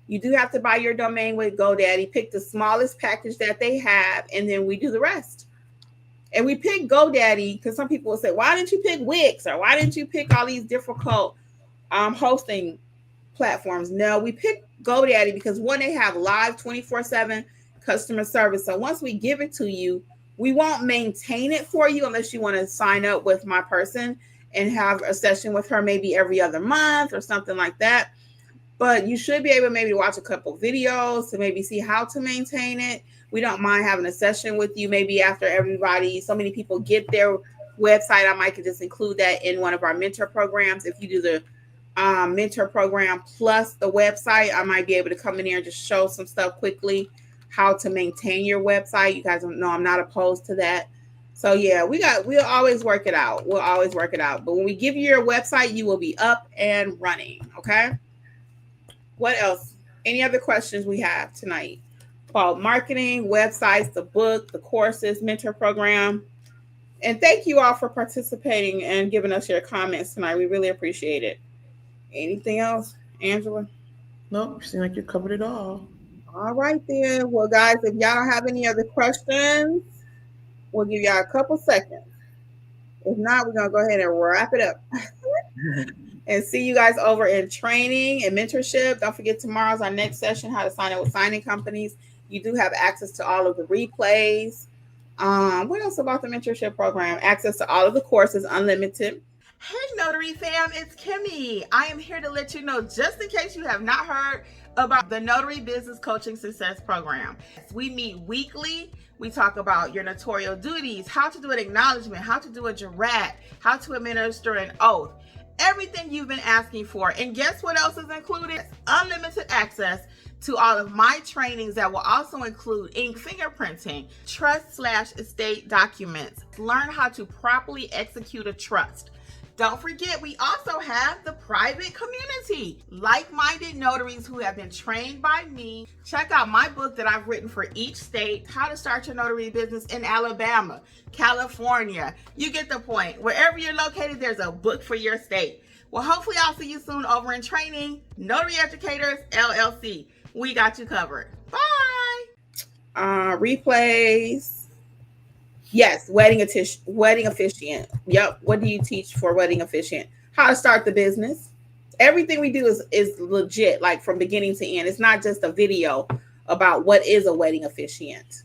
You do have to buy your domain with GoDaddy. Pick the smallest package that they have, and then we do the rest. And we pick GoDaddy because some people will say, why didn't you pick Wix? Or why didn't you pick all these difficult hosting platforms? No, we pick GoDaddy because one, they have live 24/7 customer service. So once we give it to you, we won't maintain it for you unless you want to sign up with my person and have a session with her maybe every other month or something like that. But you should be able maybe to watch a couple videos to maybe see how to maintain it. We don't mind having a session with you maybe after everybody, so many people get their website. I might could just include that in one of our mentor programs. If you do the mentor program plus the website, I might be able to come in here and just show some stuff quickly, how to maintain your website. You guys don't know I'm not opposed to that. So yeah, we'll always work it out. We'll always work it out. But when we give you your website, you will be up and running. Okay. What else? Any other questions we have tonight? About marketing, websites, the book, the courses, mentor program. And thank you all for participating and giving us your comments tonight. We really appreciate it. Anything else, Angela? No, seems like you covered it all. All right then. Well, guys, if y'all don't have any other questions, we'll give y'all a couple seconds. If not, we're going to go ahead and wrap it up. And see you guys over in training and mentorship. Don't forget, tomorrow's our next session, how to sign up with signing companies. You do have access to all of the replays. What else about the mentorship program? Access to all of the courses, unlimited. Hey Notary fam, it's Kimmi. I am here to let you know, just in case you have not heard about the Notary Business Coaching Success Program. We meet weekly. We talk about your notarial duties, how to do an acknowledgement, how to do a jurat, how to administer an oath. Everything you've been asking for. And guess what else is included? Unlimited access to all of my trainings that will also include ink fingerprinting, trust/estate documents, learn how to properly execute a trust. Don't forget, we also have the private community, like-minded notaries who have been trained by me. Check out my book that I've written for each state, how to start your notary business in Alabama, California. You get the point. Wherever you're located, there's a book for your state. Well, hopefully I'll see you soon over in training. Notary Educators, LLC. We got you covered. Bye. Replays. Yes, wedding officiant. Yep. What do you teach for wedding officiant? How to start the business. Everything we do is legit, like from beginning to end. It's not just a video about what is a wedding officiant.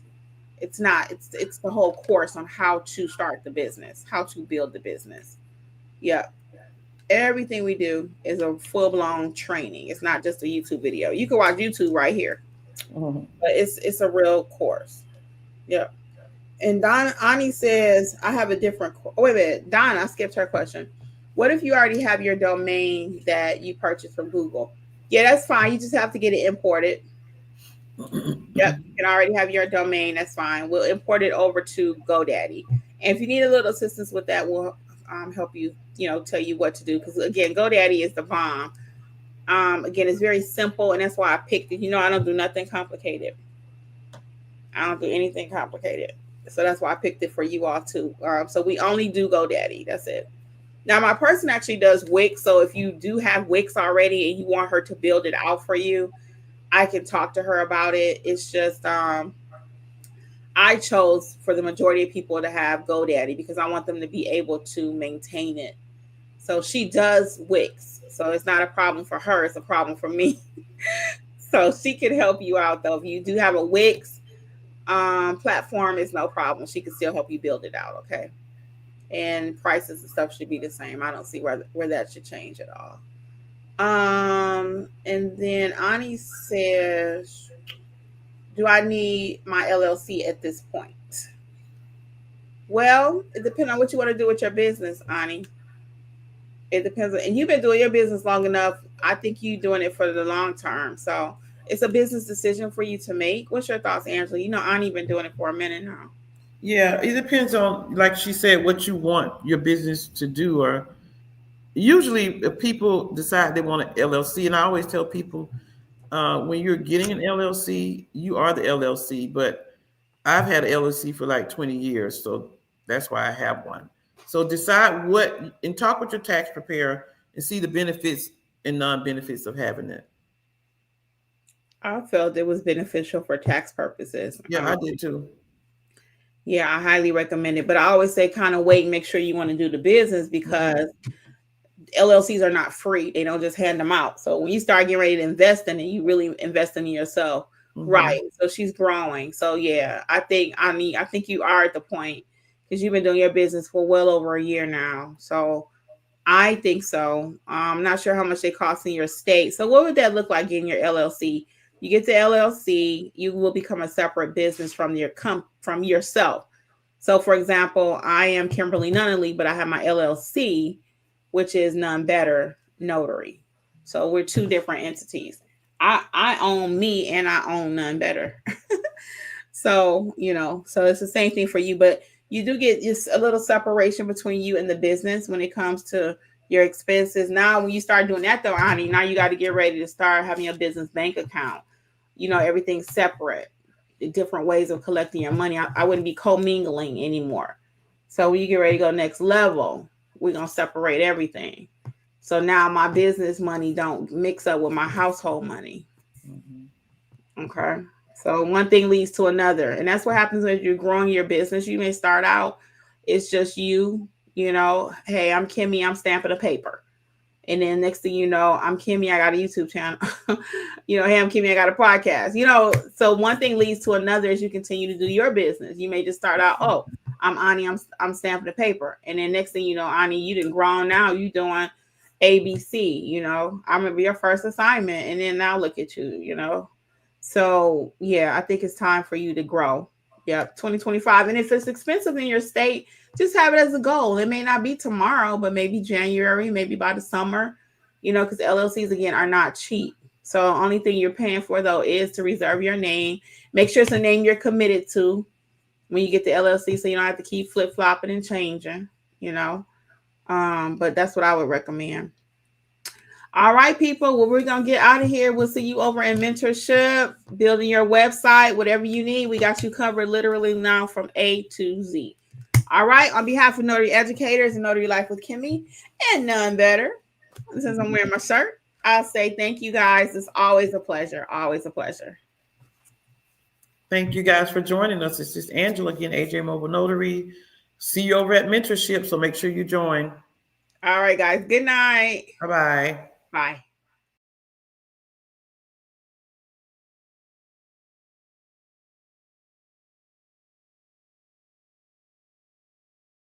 It's not. It's the whole course on how to start the business, how to build the business. Yep. Everything we do is a full-blown training. It's not just a YouTube video. You can watch YouTube right here, but it's a real course. Yep. And Ani says, I have a different. Wait a minute, Donna, I skipped her question. What if you already have your domain that you purchased from Google? Yeah, that's fine. You just have to get it imported. Yep, you can already have your domain. That's fine. We'll import it over to GoDaddy. And if you need a little assistance with that, we'll help you, tell you what to do. Because again, GoDaddy is the bomb. Again, it's very simple, and that's why I picked it. I don't do nothing complicated. I don't do anything complicated. So that's why I picked it for you all too. So we only do GoDaddy. That's it. Now my person actually does Wix. So if you do have Wix already and you want her to build it out for you, I can talk to her about it. It's just I chose for the majority of people to have GoDaddy because I want them to be able to maintain it. So she does Wix. So it's not a problem for her. It's a problem for me. So she can help you out though. If you do have a Wix platform, is no problem. She can still help you build it out. Okay. And prices and stuff should be the same. I don't see where that should change at all. And then Ani says, do I need my LLC at this point? Well, it depends on what you want to do with your business, Ani. It depends. And you've been doing your business long enough. I think you're doing it for the long term. So it's a business decision for you to make. What's your thoughts, Angela? Ani been doing it for a minute now. Yeah, it depends on, like she said, what you want your business to do. Or usually if people decide they want an LLC, and I always tell people when you're getting an LLC, you are the LLC, but I've had an LLC for like 20 years, so that's why I have one. So decide what and talk with your tax preparer and see the benefits and non-benefits of having it. I felt it was beneficial for tax purposes. Yeah, I did too. Yeah, I highly recommend it. But I always say kind of wait and make sure you want to do the business because LLCs are not free. They don't just hand them out. So when you start getting ready to invest in it, you really invest in yourself. Right. So she's growing. So yeah, I think you are at the point because you've been doing your business for well over a year now. So I think so. I'm not sure how much they cost in your state. So what would that look like in your LLC? You get the LLC, you will become a separate business from from yourself. So for example, I am Kimberly Nunnally, but I have my LLC, which is None Better Notary. So we're two different entities. I own me and I own None Better. So, so it's the same thing for you, but you do get just a little separation between you and the business when it comes to your expenses. Now, when you start doing that though, Ani, now you got to get ready to start having a business bank account. Everything's separate, different ways of collecting your money. I wouldn't be commingling anymore. So when you get ready to go next level, we're going to separate everything. So now my business money don't mix up with my household money. Okay. So one thing leads to another. And that's what happens when you're growing your business. You may start out, it's just you, hey, I'm Kimmi, I'm stamping a paper. And then next thing you know, I'm Kimmi, I got a YouTube channel. Hey, I'm Kimmi, I got a podcast. So one thing leads to another as you continue to do your business. You may just start out, oh, I'm Ani, I'm stamping the paper. And then next thing you know, Ani, you done grown now, you doing ABC, I remember your first assignment. And then now look at you. So yeah, I think it's time for you to grow. Yeah, 2025. And if it's expensive in your state, just have it as a goal. It may not be tomorrow, but maybe January, maybe by the summer, because LLCs again are not cheap. So only thing you're paying for though is to reserve your name. Make sure it's a name you're committed to when you get the LLC, so you don't have to keep flip-flopping and changing, but that's what I would recommend. All right, people. Well, we're going to get out of here. We'll see you over in mentorship, building your website, whatever you need. We got you covered literally now from A to Z. All right. On behalf of Notary Educators and Notary Life with Kimmi and None Better, since I'm wearing my shirt, I'll say thank you guys. It's always a pleasure. Always a pleasure. Thank you guys for joining us. It's just Angela again, AJ Mobile Notary. See you over at mentorship. So make sure you join. All right, guys. Good night. Bye-bye. Bye.